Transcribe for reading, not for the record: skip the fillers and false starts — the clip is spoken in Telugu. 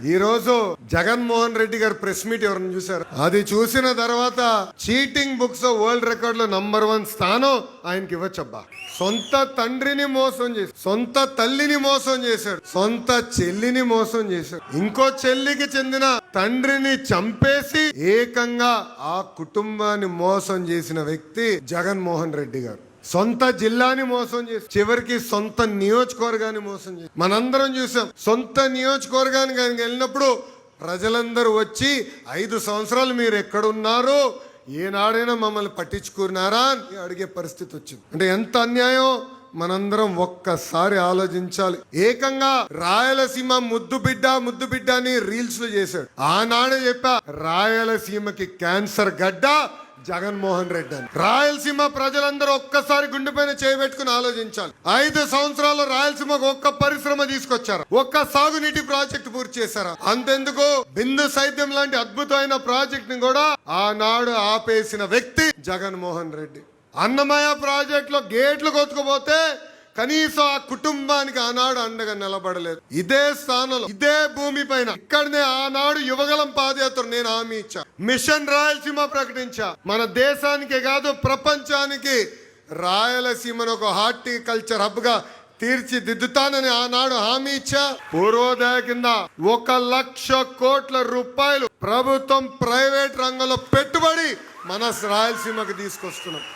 ఈ రోజు జగన్మోహన్ రెడ్డి గారు ప్రెస్ మీట్ ఎవరిని చూశారు? అది చూసిన తర్వాత చీటింగ్ బుక్స్ వరల్డ్ రికార్డ్ లో నంబర్ 1 స్థానం ఆయనకి ఇవ్వచ్చబ్బా. సొంత తండ్రిని మోసం చేసి, సొంత తల్లిని మోసం చేశాడు, సొంత చెల్లిని మోసం చేశాడు, ఇంకో చెల్లికి చెందిన తండ్రిని చంపేసి ఏకంగా ఆ కుటుంబాన్ని మోసం చేసిన వ్యక్తి జగన్మోహన్ రెడ్డి గారు. సొంత జిల్లాని మోసం చేసి చివరికి సొంత నియోజకవర్గాన్ని మోసం చేసి మనందరం చూసాం. సొంత నియోజకవర్గానికి ఆయన వెళ్ళినప్పుడు ప్రజలందరూ వచ్చి 5 సంవత్సరాలు మీరు ఎక్కడున్నారు, ఏనాడైనా మమ్మల్ని పట్టించుకున్నారా అని అడిగే పరిస్థితి వచ్చింది. అంటే ఎంత అన్యాయం మనందరం ఒక్కసారి ఆలోచించాలి. ఏకంగా రాయలసీమ ముద్దు బిడ్డ అని రీల్స్ లో చేశాడు. ఆనాడే చెప్పా, రాయలసీమకి క్యాన్సర్ గడ్డ జగన్మోహన్ రెడ్డి అని. రాయలసీమ ప్రజలందరూ ఒక్కసారి గుండెపైన చేయబెట్టుకుని ఆలోచించాలి. 5 సంవత్సరాలు రాయలసీమకు ఒక్క పరిశ్రమ తీసుకొచ్చారా? ఒక్క సాగునీటి ప్రాజెక్టు పూర్తి చేశారా? అంతెందుకు, బిందు సైద్యం లాంటి అద్భుతమైన ప్రాజెక్ట్ ని కూడా ఆనాడు ఆపేసిన వ్యక్తి జగన్మోహన్ రెడ్డి. అన్నమయ్య ప్రాజెక్ట్ లో గేట్లు కొట్టుకుపోతే కనీసం ఆ కుటుంబానికి ఆనాడు అండగా నిలబడలేదు. ఇదే స్థానంలో, ఇదే భూమి పైన, ఇక్కడనే ఆనాడు యువగలం పాదయాత్ర నేను హామీ ఇచ్చా, మిషన్ రాయలసీమ ప్రకటించా. మన దేశానికే కాదు ప్రపంచానికి రాయలసీమను ఒక హార్టికల్చర్ హబ్ గా తీర్చిదిద్దుతానని ఆనాడు హామీ ఇచ్చా. పూర్వోదయ కింద 1,00,000 కోట్ల రూపాయలు ప్రభుత్వం ప్రైవేట్ రంగంలో పెట్టుబడి మన రాయలసీమకు తీసుకొస్తున్నాం.